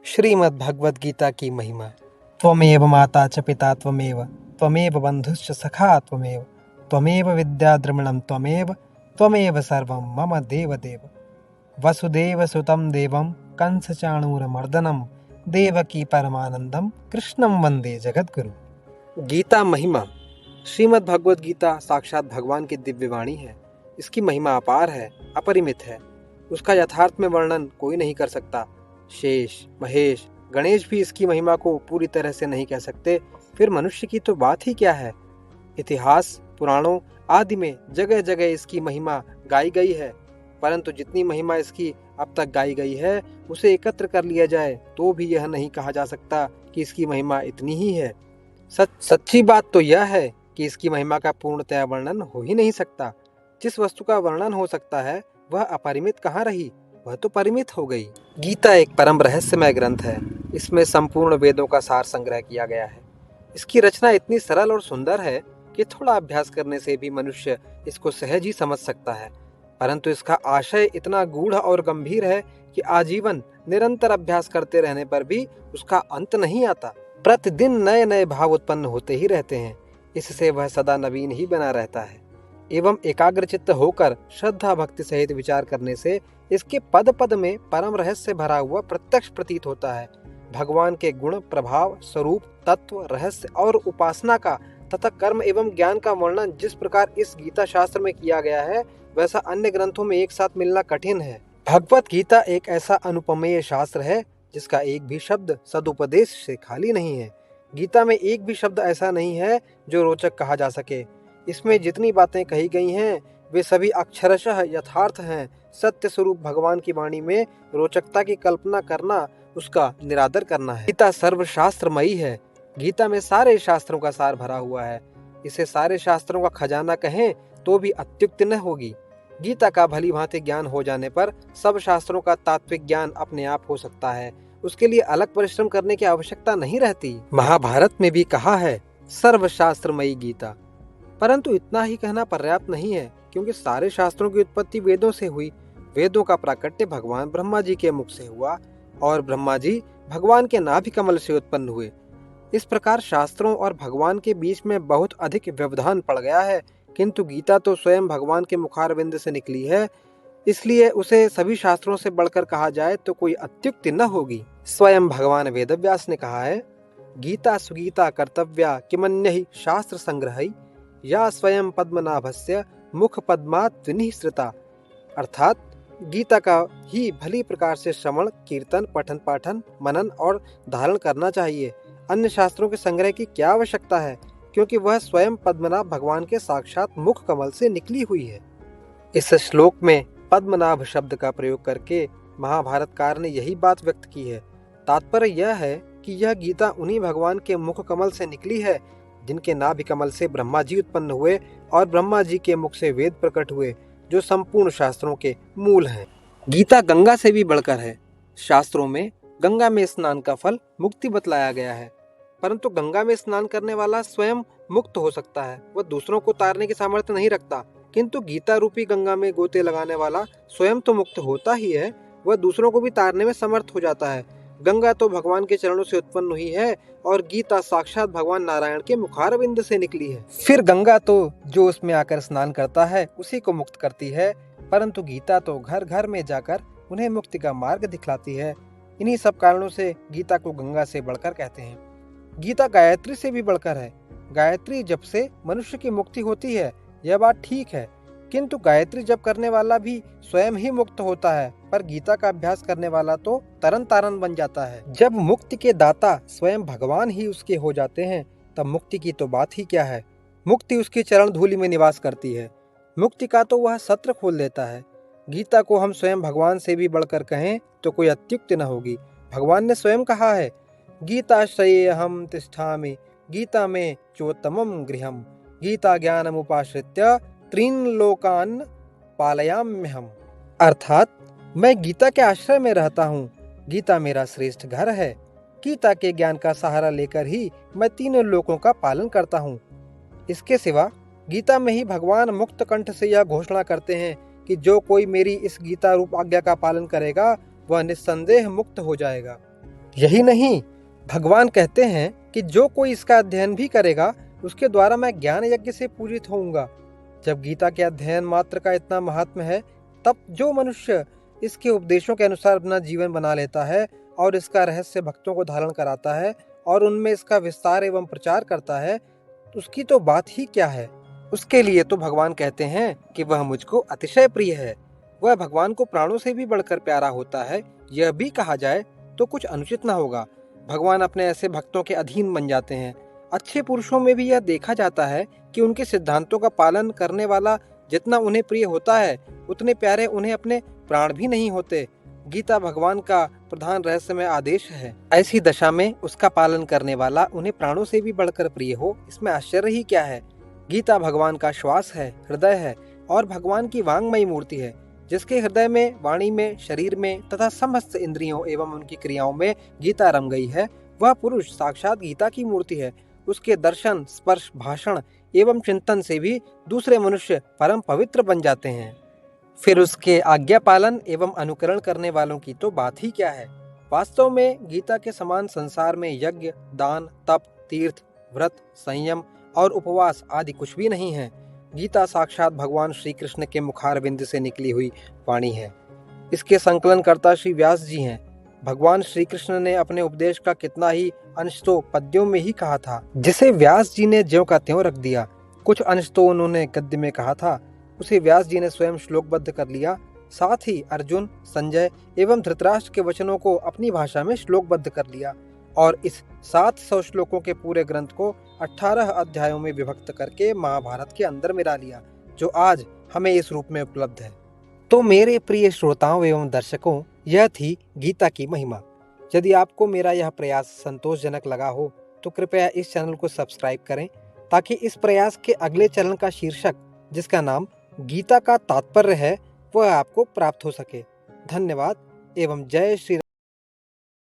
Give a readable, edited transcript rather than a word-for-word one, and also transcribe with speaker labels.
Speaker 1: श्रीमद् भगवद गीता की महिमा। त्वमेव माता च पिता त्वमेव, त्वमेव बंधुश्च सखा त्वमेव, त्वमेव विद्या द्रविणं त्वमेव, त्वमेव सर्वं मम देवदेव। वसुदेव सुतं देवं कंसचाणूरमर्दनं, देवकी परमानंदम कृष्णं वंदे जगद्गुरु। गीता महिमा। श्रीमद् भगवद गीता साक्षात भगवान की दिव्य वाणी है। इसकी महिमा अपार है, अपरिमित है। उसका यथार्थ में वर्णन कोई नहीं कर सकता। शेष, महेश, गणेश भी इसकी महिमा को पूरी तरह से नहीं कह सकते, फिर मनुष्य की तो बात ही क्या है। इतिहास, पुराणों आदि में जगह जगह इसकी महिमा गाई गई है, परंतु जितनी महिमा इसकी अब तक गाई गई है उसे एकत्र कर लिया जाए तो भी यह नहीं कहा जा सकता कि इसकी महिमा इतनी ही है। सच्ची बात तो यह है कि इसकी महिमा का पूर्णतया वर्णन हो ही नहीं सकता। जिस वस्तु का वर्णन हो सकता है वह अपरिमित कहाँ रही, वह तो परिमित हो गई। गीता एक परम रहस्यमय ग्रंथ है। इसमें संपूर्ण वेदों का सार संग्रह किया गया है। इसकी रचना इतनी सरल और सुंदर है कि थोड़ा अभ्यास करने से भी मनुष्य इसको सहज ही समझ सकता है, परंतु इसका आशय इतना गूढ़ और गंभीर है कि आजीवन निरंतर अभ्यास करते रहने पर भी उसका अंत नहीं आता। प्रतिदिन नए नए भाव उत्पन्न होते ही रहते हैं। इससे वह सदा नवीन ही बना रहता है एवं एकाग्रचित्त होकर श्रद्धा भक्ति सहित विचार करने से इसके पद पद में परम रहस्य भरा हुआ प्रत्यक्ष प्रतीत होता है। भगवान के गुण, प्रभाव, स्वरूप, तत्व, रहस्य और उपासना का तथा कर्म एवं ज्ञान का वर्णन जिस प्रकार इस गीता शास्त्र में किया गया है वैसा अन्य ग्रंथों में एक साथ मिलना कठिन है। भगवत गीता एक ऐसा अनुपमेय शास्त्र है जिसका एक भी शब्द सदुपदेश से खाली नहीं है। गीता में एक भी शब्द ऐसा नहीं है जो रोचक कहा जा सके। इसमें जितनी बातें कही गई हैं वे सभी अक्षरशः यथार्थ हैं। सत्य स्वरूप भगवान की वाणी में रोचकता की कल्पना करना उसका निरादर करना है। गीता सर्वशास्त्रमयी है। गीता में सारे शास्त्रों का सार भरा हुआ है। इसे सारे शास्त्रों का खजाना कहें तो भी अत्युक्ति न होगी। गीता का भली भांति ज्ञान हो जाने पर सब शास्त्रों का तात्विक ज्ञान अपने आप हो सकता है। उसके लिए अलग परिश्रम करने की आवश्यकता नहीं रहती। महाभारत में भी कहा है सर्वशास्त्रमयी गीता, परंतु इतना ही कहना पर्याप्त नहीं है, क्योंकि सारे शास्त्रों की उत्पत्ति वेदों से हुई। वेदों का प्राकट्य भगवान ब्रह्मा जी के मुख से हुआ और ब्रह्मा जी भगवान के नाभि कमल से उत्पन्न हुए। इस प्रकार शास्त्रों और भगवान के बीच में बहुत अधिक व्यवधान पड़ गया है, किंतु गीता तो स्वयं भगवान के मुखारविंद से निकली है, इसलिए उसे सभी शास्त्रों से बढ़कर कहा जाए तो कोई अत्युक्ति न होगी। स्वयं भगवान वेदव्यास ने कहा है, गीता सुगीता कर्तव्या किमन्यहि शास्त्र संग्रहै, या स्वयं पद्मनाभस्य मुख पद्मात् विनिसृता। अर्थात गीता का ही भली प्रकार से श्रवण, कीर्तन, पठन पाठन, मनन और धारण करना चाहिए। अन्य शास्त्रों के संग्रह की क्या आवश्यकता है, क्योंकि वह स्वयं पद्मनाभ भगवान के साक्षात मुख कमल से निकली हुई है। इस श्लोक में पद्मनाभ शब्द का प्रयोग करके महाभारतकार ने यही बात व्यक्त की है। तात्पर्य यह है कि यह गीता उन्हीं भगवान के मुख कमल से निकली है जिनके नाभि कमल से ब्रह्मा जी उत्पन्न हुए और ब्रह्मा जी के मुख से वेद प्रकट हुए, जो संपूर्ण शास्त्रों के मूल हैं। गीता गंगा से भी बढ़कर है। शास्त्रों में गंगा में स्नान का फल मुक्ति बतलाया गया है, परंतु गंगा में स्नान करने वाला स्वयं मुक्त हो सकता है, वह दूसरों को तारने की सामर्थ्य नहीं रखता। किंतु गीता रूपी गंगा में गोते लगाने वाला स्वयं तो मुक्त होता ही है, वह दूसरों को भी तारने में समर्थ हो जाता है। गंगा तो भगवान के चरणों से उत्पन्न हुई है और गीता साक्षात भगवान नारायण के मुखारविंद से निकली है। फिर गंगा तो जो उसमें आकर स्नान करता है उसी को मुक्त करती है, परंतु गीता तो घर घर में जाकर उन्हें मुक्ति का मार्ग दिखलाती है। इन्हीं सब कारणों से गीता को गंगा से बढ़कर कहते हैं। गीता गायत्री से भी बढ़कर है। गायत्री जप से मनुष्य की मुक्ति होती है, यह बात ठीक है, किंतु गायत्री जप करने वाला भी स्वयं ही मुक्त होता है, पर गीता का अभ्यास करने वाला तो तरन तारन बन जाता है। जब मुक्ति के दाता स्वयं भगवान ही उसके हो जाते हैं तब मुक्ति की तो बात ही क्या है। मुक्ति उसकी चरण धूलि में निवास करती है। मुक्ति का तो वह सत्र खोल देता है। गीता को हम स्वयं भगवान से भी बढ़कर कहें तो कोई अत्युक्ति न होगी। भगवान ने स्वयं कहा है, गीताश्रये अहम तिष्ठामि, गीता में चोत्तमम गृहम, गीता ज्ञानमुपाश्रित्य त्रीन लोकान पालयाम्यहम्। अर्थात मैं गीता के आश्रय में रहता हूँ, गीता मेरा श्रेष्ठ घर है। गीता के ज्ञान का सहारा लेकर ही मैं तीनों लोकों का पालन करता हूँ। इसके सिवा गीता में ही भगवान मुक्त कंठ से यह घोषणा करते हैं कि जो कोई मेरी इस गीता रूप आज्ञा का पालन करेगा वह निस्संदेह मुक्त हो जाएगा। यही नहीं, भगवान कहते हैं कि जो कोई इसका अध्ययन भी करेगा उसके द्वारा मैं ज्ञान यज्ञ से पूजित होऊंगा। जब गीता के अध्ययन मात्र का इतना महात्म है, तब जो मनुष्य इसके उपदेशों के अनुसार अपना जीवन बना लेता है और इसका रहस्य भक्तों को धारण कराता है और उनमें इसका विस्तार एवं प्रचार करता है, उसकी तो बात ही क्या है। उसके लिए तो भगवान कहते हैं कि वह मुझको अतिशय प्रिय है। वह भगवान को प्राणों से भी बढ़कर प्यारा होता है। यह भी कहा जाए तो कुछ अनुचित न होगा। भगवान अपने ऐसे भक्तों के अधीन बन जाते हैं। अच्छे पुरुषों में भी यह देखा जाता है कि उनके सिद्धांतों का पालन करने वाला जितना उन्हें प्रिय होता है, उतने प्यारे उन्हें अपने प्राण भी नहीं होते। गीता भगवान का प्रधान रहस्यमय आदेश है। ऐसी दशा में उसका पालन करने वाला उन्हें प्राणों से भी बढ़कर प्रिय हो, इसमें आश्चर्य ही क्या है। गीता भगवान का श्वास है, हृदय है और भगवान की वांगमयी मूर्ति है। जिसके हृदय में, वाणी में, शरीर में तथा समस्त इंद्रियों एवं उनकी क्रियाओं में गीता रम गई है, वह पुरुष साक्षात गीता की मूर्ति है। उसके दर्शन, स्पर्श, भाषण एवं चिंतन से भी दूसरे मनुष्य परम पवित्र बन जाते हैं। फिर उसके आज्ञा पालन एवं अनुकरण करने वालों की तो बात ही क्या है। वास्तव में गीता के समान संसार में यज्ञ, दान, तप, तीर्थ, व्रत, संयम और उपवास आदि कुछ भी नहीं है। गीता साक्षात भगवान श्री कृष्ण के मुखारविंद से निकली हुई वाणी है। इसके संकलनकर्ता श्री व्यास जी हैं। भगवान श्री कृष्ण ने अपने उपदेश का कितना ही अंश तो पद्यों में ही कहा था, जिसे व्यास जी ने ज्यों का त्यों रख दिया। कुछ अंश तो उन्होंने गद्य में कहा था, उसे व्यास जी ने स्वयं श्लोकबद्ध कर लिया। साथ ही अर्जुन, संजय एवं धृतराष्ट्र के वचनों को अपनी भाषा में श्लोकबद्ध कर लिया और इस 700 श्लोकों के पूरे ग्रंथ को 18 अध्यायों में विभक्त करके महाभारत के अंदर मिला लिया, जो आज हमें इस रूप में उपलब्ध है। तो मेरे प्रिय श्रोताओं एवं दर्शकों, यह थी गीता की महिमा। यदि आपको मेरा यह प्रयास संतोषजनक लगा हो तो कृपया इस चैनल को सब्सक्राइब करें, ताकि इस प्रयास के अगले चरण का शीर्षक, जिसका नाम गीता का तात्पर्य है, वह आपको प्राप्त हो सके। धन्यवाद एवं जय श्री